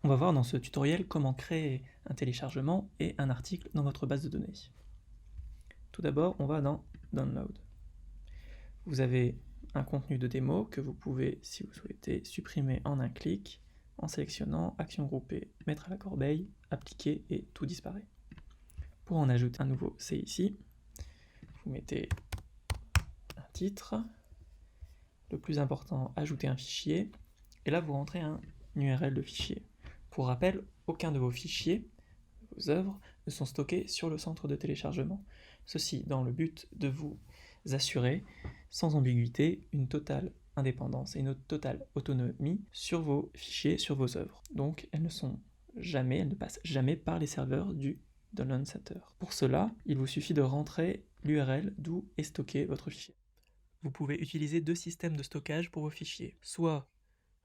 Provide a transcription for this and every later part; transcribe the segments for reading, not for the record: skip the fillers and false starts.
On va voir dans ce tutoriel comment créer un téléchargement et un article dans votre base de données. Tout d'abord, on va dans Download. Vous avez un contenu de démo que vous pouvez, si vous souhaitez, supprimer en un clic en sélectionnant Action groupée, mettre à la corbeille, appliquer et tout disparaît. Pour en ajouter un nouveau, c'est ici. Vous mettez un titre. Le plus important, ajouter un fichier. Et là, vous rentrez un URL de fichier. Pour rappel, aucun de vos fichiers, vos œuvres, ne sont stockés sur le centre de téléchargement. Ceci dans le but de vous assurer, sans ambiguïté, une totale indépendance et une totale autonomie sur vos fichiers, sur vos œuvres. Donc elles ne passent jamais par les serveurs du Download Center. Pour cela, il vous suffit de rentrer l'URL d'où est stocké votre fichier. Vous pouvez utiliser deux systèmes de stockage pour vos fichiers, soit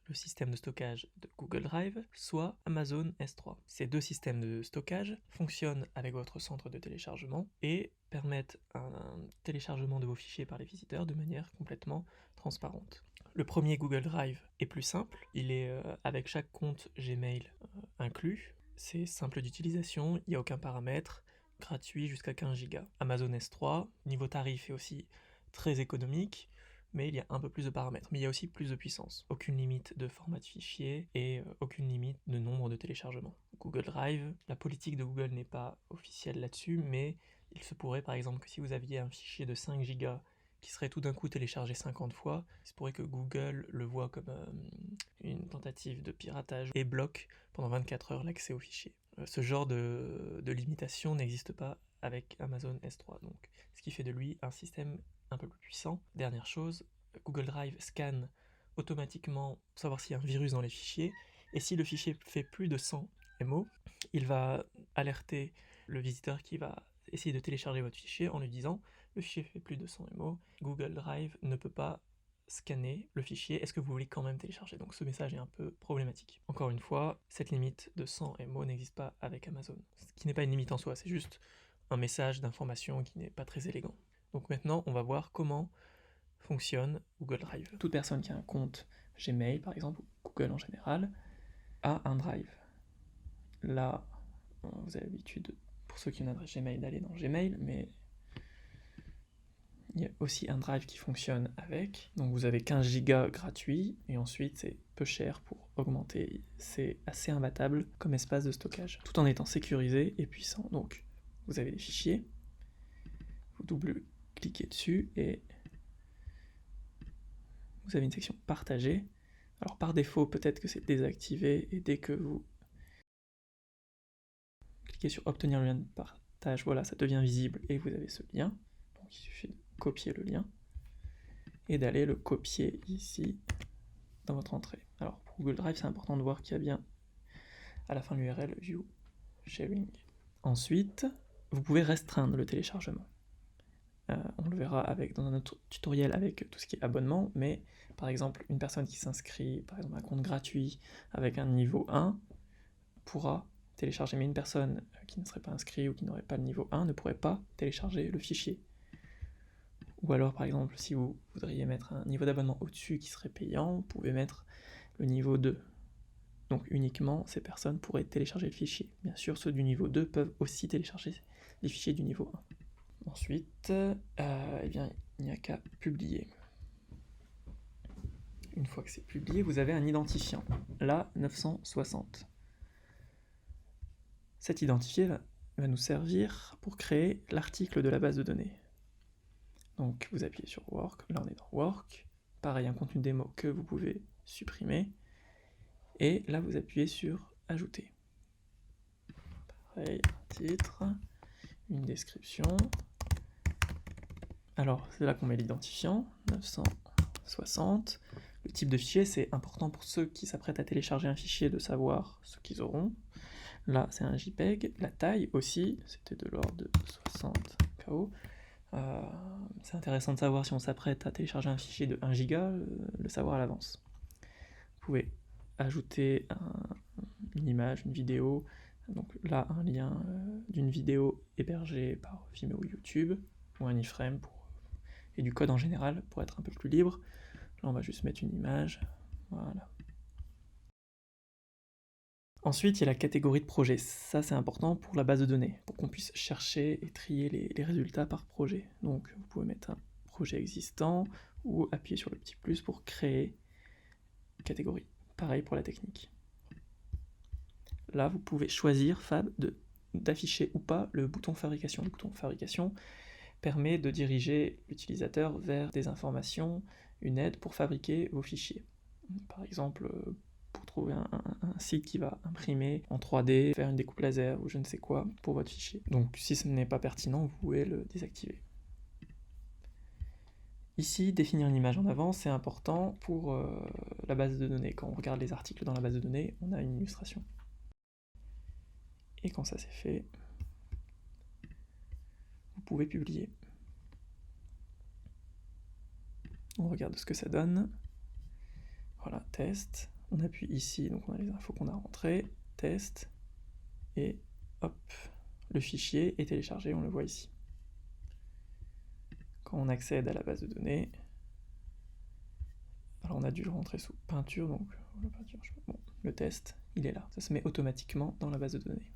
le système de stockage de Google Drive, soit Amazon S3. Ces deux systèmes de stockage fonctionnent avec votre centre de téléchargement et permettent un téléchargement de vos fichiers par les visiteurs de manière complètement transparente. Le premier Google Drive est plus simple, il est avec chaque compte Gmail inclus, c'est simple d'utilisation, il n'y a aucun paramètre, gratuit jusqu'à 15 Go. Amazon S3, niveau tarif est aussi très économique, mais il y a un peu plus de paramètres, mais il y a aussi plus de puissance. Aucune limite de format de fichier et aucune limite de nombre de téléchargements. Google Drive, la politique de Google n'est pas officielle là-dessus, mais il se pourrait par exemple que si vous aviez un fichier de 5 Go qui serait tout d'un coup téléchargé 50 fois, il se pourrait que Google le voit comme une tentative de piratage et bloque pendant 24 heures l'accès au fichier. Ce genre de limitation n'existe pas avec Amazon S3, donc ce qui fait de lui un système un peu plus puissant. Dernière chose, Google Drive scanne automatiquement pour savoir s'il y a un virus dans les fichiers, et si le fichier fait plus de 100 MO, il va alerter le visiteur qui va essayer de télécharger votre fichier en lui disant le fichier fait plus de 100 MO, Google Drive ne peut pas scanner le fichier, est-ce que vous voulez quand même télécharger? Donc ce message est un peu problématique. Encore une fois, cette limite de 100 MO n'existe pas avec Amazon, ce qui n'est pas une limite en soi, c'est juste un message d'information qui n'est pas très élégant. Donc maintenant, on va voir comment fonctionne Google Drive. Toute personne qui a un compte Gmail, par exemple, ou Google en général, a un Drive. Là, vous avez l'habitude, pour ceux qui ont une adresse Gmail, d'aller dans Gmail, mais il y a aussi un Drive qui fonctionne avec. Donc vous avez 15 Go gratuit, et ensuite c'est peu cher pour augmenter. C'est assez imbattable comme espace de stockage, tout en étant sécurisé et puissant. Donc vous avez des fichiers, vous double-cliquez dessus, et vous avez une section partagée. Alors par défaut, peut-être que c'est désactivé, et dès que vous cliquez sur obtenir le lien de partage, voilà, ça devient visible et vous avez ce lien. Donc il suffit de copier le lien et d'aller le copier ici dans votre entrée. Alors pour Google Drive, c'est important de voir qu'il y a bien à la fin de l'URL View Sharing. Ensuite, vous pouvez restreindre le téléchargement. On le verra dans un autre tutoriel avec tout ce qui est abonnement, mais par exemple, une personne qui s'inscrit, par exemple un compte gratuit avec un niveau 1, pourra télécharger, mais une personne qui ne serait pas inscrite ou qui n'aurait pas le niveau 1 ne pourrait pas télécharger le fichier. Ou alors, par exemple, si vous voudriez mettre un niveau d'abonnement au-dessus qui serait payant, vous pouvez mettre le niveau 2. Donc uniquement ces personnes pourraient télécharger le fichier. Bien sûr, ceux du niveau 2 peuvent aussi télécharger les fichiers du niveau 1. Ensuite, eh bien, il n'y a qu'à publier. Une fois que c'est publié, vous avez un identifiant, la 960. Cet identifié va nous servir pour créer l'article de la base de données. Donc vous appuyez sur Work, là on est dans Work, pareil un contenu démo que vous pouvez supprimer, et là vous appuyez sur Ajouter. Pareil, un titre, une description. Alors c'est là qu'on met l'identifiant, 960. Le type de fichier, c'est important pour ceux qui s'apprêtent à télécharger un fichier de savoir ce qu'ils auront. Là c'est un JPEG, la taille aussi, c'était de l'ordre de 60 KO. C'est intéressant de savoir si on s'apprête à télécharger un fichier de 1 giga, le savoir à l'avance. Vous pouvez ajouter une image, une vidéo, donc là un lien d'une vidéo hébergée par Vimeo ou YouTube, ou un iframe et du code en général pour être un peu plus libre. Là on va juste mettre une image, voilà. Ensuite, il y a la catégorie de projet. Ça, c'est important pour la base de données, pour qu'on puisse chercher et trier les résultats par projet. Donc, vous pouvez mettre un projet existant ou appuyer sur le petit plus pour créer une catégorie. Pareil pour la technique. Là, vous pouvez choisir, Fab, d'afficher ou pas le bouton fabrication. Le bouton fabrication permet de diriger l'utilisateur vers des informations, une aide pour fabriquer vos fichiers. Par exemple, pour trouver un site qui va imprimer en 3D, faire une découpe laser ou je ne sais quoi pour votre fichier. Donc si ce n'est pas pertinent, vous pouvez le désactiver. Ici, définir une image en avant, c'est important pour la base de données. Quand on regarde les articles dans la base de données, on a une illustration. Et quand ça c'est fait, vous pouvez publier. On regarde ce que ça donne. Voilà, test. On appuie ici, donc on a les infos qu'on a rentrées. Test. Et hop, le fichier est téléchargé, on le voit ici. Quand on accède à la base de données, alors on a dû le rentrer sous peinture, donc bon, le test, il est là. Ça se met automatiquement dans la base de données.